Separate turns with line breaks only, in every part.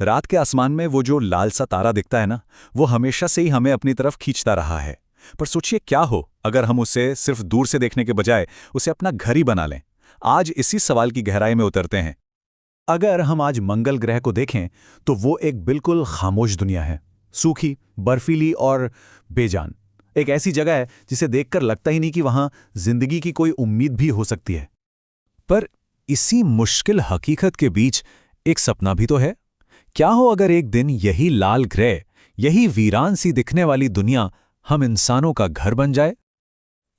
रात के आसमान में वो जो लाल सा तारा दिखता है ना, वो हमेशा से ही हमें अपनी तरफ खींचता रहा है। पर सोचिए क्या हो अगर हम उसे सिर्फ दूर से देखने के बजाय उसे अपना घर ही बना लें। आज इसी सवाल की गहराई में उतरते हैं। अगर हम आज मंगल ग्रह को देखें तो वो एक बिल्कुल खामोश दुनिया है, सूखी, बर्फीली और बेजान। एक ऐसी जगह है जिसे देखकर लगता ही नहीं कि वहां जिंदगी की कोई उम्मीद भी हो सकती है। पर इसी मुश्किल हकीकत के बीच एक सपना भी तो है। क्या हो अगर एक दिन यही लाल ग्रह, यही वीरान सी दिखने वाली दुनिया हम इंसानों का घर बन जाए?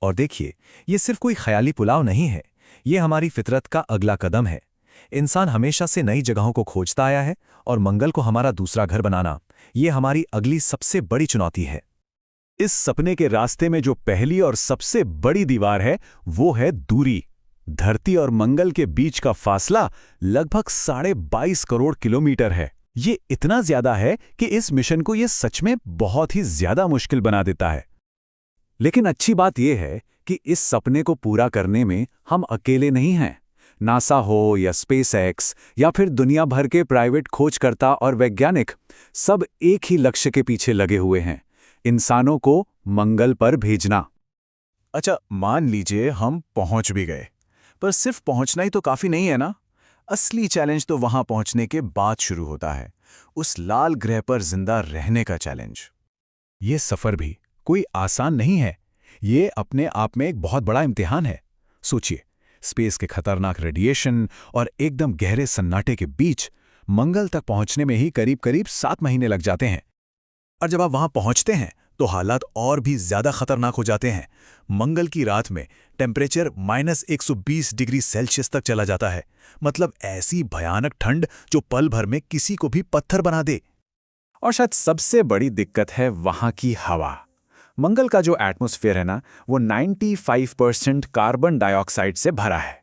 और देखिए, ये सिर्फ कोई ख्याली पुलाव नहीं है, ये हमारी फितरत का अगला कदम है। इंसान हमेशा से नई जगहों को खोजता आया है और मंगल को हमारा दूसरा घर बनाना, ये हमारी अगली सबसे बड़ी चुनौती है। इस सपने के रास्ते में जो पहली और सबसे बड़ी दीवार है, वो है दूरी। धरती और मंगल के बीच का फासला लगभग 22.5 करोड़ किलोमीटर है। ये इतना ज्यादा है कि इस मिशन को ये सच में बहुत ही ज्यादा मुश्किल बना देता है। लेकिन अच्छी बात यह है कि इस सपने को पूरा करने में हम अकेले नहीं हैं। नासा हो या स्पेसएक्स या फिर दुनिया भर के प्राइवेट खोजकर्ता और वैज्ञानिक, सब एक ही लक्ष्य के पीछे लगे हुए हैं: इंसानों को मंगल पर भेजना। अच्छा, मान लीजिए हम पहुंच भी गए, पर सिर्फ पहुंचना ही तो काफी नहीं है ना। असली चैलेंज तो वहां पहुंचने के बाद शुरू होता है, उस लाल ग्रह पर जिंदा रहने का चैलेंज। ये सफर भी कोई आसान नहीं है, ये अपने आप में एक बहुत बड़ा इम्तिहान है। सोचिए, स्पेस के खतरनाक रेडिएशन और एकदम गहरे सन्नाटे के बीच मंगल तक पहुंचने में ही करीब करीब 7 महीने लग जाते हैं। और जब आप वहां पहुंचते हैं तो हालात और भी ज्यादा खतरनाक हो जाते हैं। मंगल की रात में टेम्परेचर -120 डिग्री सेल्सियस तक चला जाता है। मतलब ऐसी भयानक ठंड जो पल भर में किसी को भी पत्थर बना दे। और शायद सबसे बड़ी दिक्कत है वहां की हवा। मंगल का जो एटमॉस्फेयर है ना, वो 95% कार्बन डाइऑक्साइड से भरा है।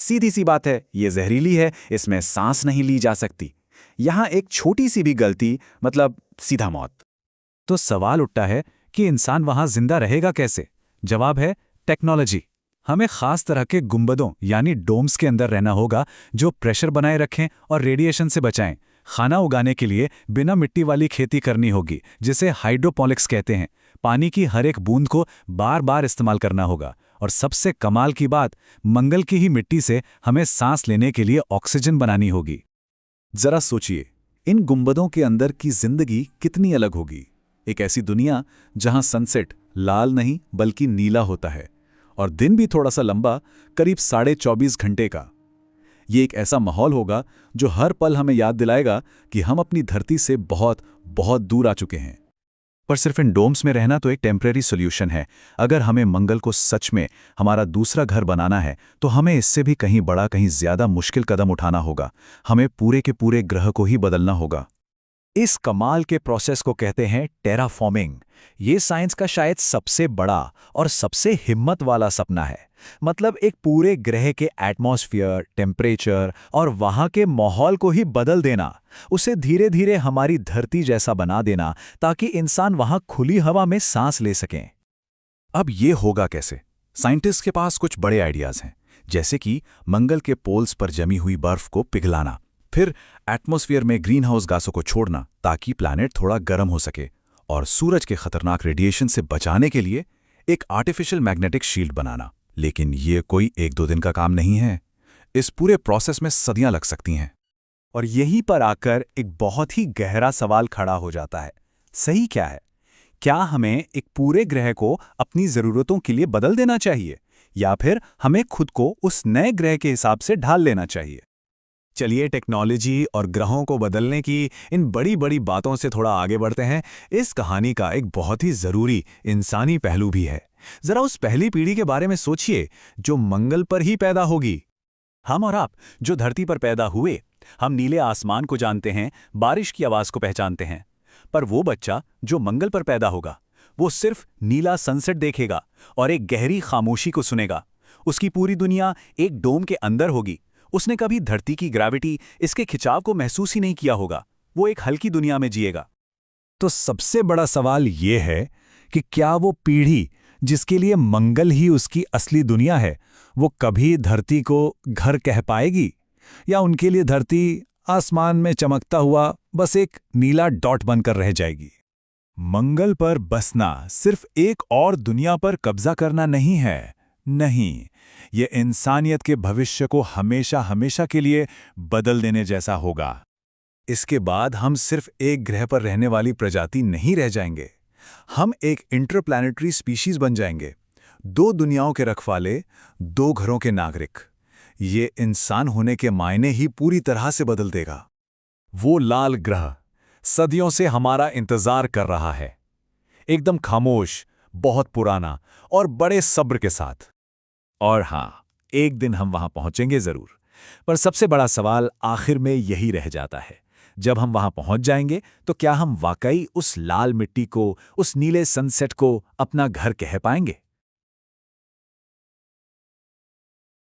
सीधी सी बात है, ये जहरीली है, इसमें सांस नहीं ली जा सकती। यहां एक छोटी सी भी गलती मतलब सीधा मौत। तो सवाल उठता है कि इंसान वहां जिंदा रहेगा कैसे? जवाब है टेक्नोलॉजी। हमें खास तरह के गुंबदों यानी डोम्स के अंदर रहना होगा जो प्रेशर बनाए रखें और रेडिएशन से बचाएं। खाना उगाने के लिए बिना मिट्टी वाली खेती करनी होगी, जिसे हाइड्रोपोनिक्स कहते हैं। पानी की हर एक बूंद को बार बार इस्तेमाल करना होगा। और सबसे कमाल की बात, मंगल की ही मिट्टी से हमें सांस लेने के लिए ऑक्सीजन बनानी होगी। जरा सोचिए, इन गुंबदों के अंदर की जिंदगी कितनी अलग होगी। एक ऐसी दुनिया जहां सनसेट लाल नहीं बल्कि नीला होता है और दिन भी थोड़ा सा लंबा, करीब 24.5 घंटे का। ये एक ऐसा माहौल होगा जो हर पल हमें याद दिलाएगा कि हम अपनी धरती से बहुत बहुत दूर आ चुके हैं। पर सिर्फ इन डोम्स में रहना तो एक टेम्परेरी सॉल्यूशन है। अगर हमें मंगल को सच में हमारा दूसरा घर बनाना है तो हमें इससे भी कहीं बड़ा, कहीं ज्यादा मुश्किल कदम उठाना होगा। हमें पूरे के पूरे ग्रह को ही बदलना होगा। इस कमाल के प्रोसेस को कहते हैं टेराफॉर्मिंग। ये साइंस का शायद सबसे बड़ा और सबसे हिम्मत वाला सपना है। मतलब एक पूरे ग्रह के एटमॉस्फेयर, टेम्परेचर और वहां के माहौल को ही बदल देना, उसे धीरे धीरे हमारी धरती जैसा बना देना, ताकि इंसान वहां खुली हवा में सांस ले सकें। अब ये होगा कैसे? साइंटिस्ट के पास कुछ बड़े आइडियाज हैं, जैसे कि मंगल के पोल्स पर जमी हुई बर्फ को पिघलाना, फिर एटमॉस्फेयर में ग्रीन हाउस गैसों को छोड़ना ताकि प्लैनेट थोड़ा गर्म हो सके, और सूरज के खतरनाक रेडिएशन से बचाने के लिए एक आर्टिफिशियल मैग्नेटिक शील्ड बनाना। लेकिन ये कोई 1-2 दिन का काम नहीं है। इस पूरे प्रोसेस में सदियां लग सकती हैं। और यहीं पर आकर एक बहुत ही गहरा सवाल खड़ा हो जाता है। सही क्या है? क्या हमें एक पूरे ग्रह को अपनी ज़रूरतों के लिए बदल देना चाहिए, या फिर हमें खुद को उस नए ग्रह के हिसाब से ढाल लेना चाहिए? चलिए, टेक्नोलॉजी और ग्रहों को बदलने की इन बड़ी बड़ी बातों से थोड़ा आगे बढ़ते हैं। इस कहानी का एक बहुत ही ज़रूरी इंसानी पहलू भी है। जरा उस पहली पीढ़ी के बारे में सोचिए जो मंगल पर ही पैदा होगी। हम और आप जो धरती पर पैदा हुए, हम नीले आसमान को जानते हैं, बारिश की आवाज को पहचानते हैं। पर वो बच्चा जो मंगल पर पैदा होगा, वो सिर्फ नीला सनसेट देखेगा और एक गहरी खामोशी को सुनेगा। उसकी पूरी दुनिया एक डोम के अंदर होगी। उसने कभी धरती की ग्रेविटी, इसके खिंचाव को महसूस ही नहीं किया होगा। वो एक हल्की दुनिया में जिएगा। तो सबसे बड़ा सवाल ये है कि क्या वो पीढ़ी जिसके लिए मंगल ही उसकी असली दुनिया है, वो कभी धरती को घर कह पाएगी, या उनके लिए धरती आसमान में चमकता हुआ बस एक नीला डॉट बनकर रह जाएगी।
मंगल पर बसना सिर्फ एक और दुनिया पर कब्जा करना नहीं है। नहीं, ये इंसानियत के भविष्य को हमेशा हमेशा के लिए बदल देने जैसा होगा।
इसके बाद हम सिर्फ एक ग्रह पर रहने वाली प्रजाति नहीं रह जाएंगे, हम एक इंटरप्लैनेटरी स्पीशीज बन जाएंगे। 2 दुनियाओं के रखवाले, 2 घरों के नागरिक। ये इंसान होने के मायने ही पूरी तरह से बदल देगा। वो लाल ग्रह सदियों से हमारा इंतजार कर रहा है, एकदम खामोश, बहुत पुराना और बड़े सब्र के साथ। और हाँ, एक दिन हम वहां पहुंचेंगे जरूर। पर सबसे बड़ा सवाल आखिर में यही रह जाता है, जब हम वहां पहुंच जाएंगे तो क्या हम वाकई उस लाल मिट्टी को, उस नीले सनसेट को अपना घर कह पाएंगे?